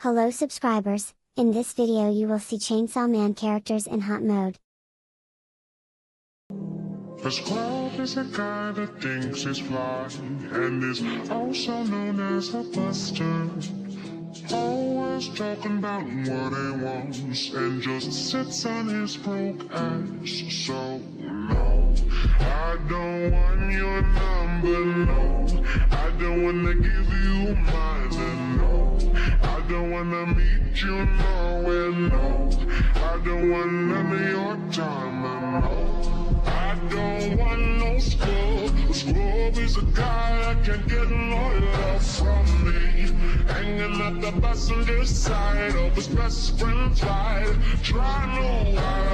Hello subscribers, in this video you will see Chainsaw Man characters in hot mode. A squad is a guy that thinks he's fly, and is also known as a buster. Always talking about what he wants, and just sits on his broke ass. So no, I don't want your number, no. I don't wanna give you mine, and no. I don't wanna meet you nowhere, no. I don't want none of your time, and no. I don't want no scrub. A scrub is a guy that can get no love from me. Hanging at the passenger side of his best friend's ride, trying to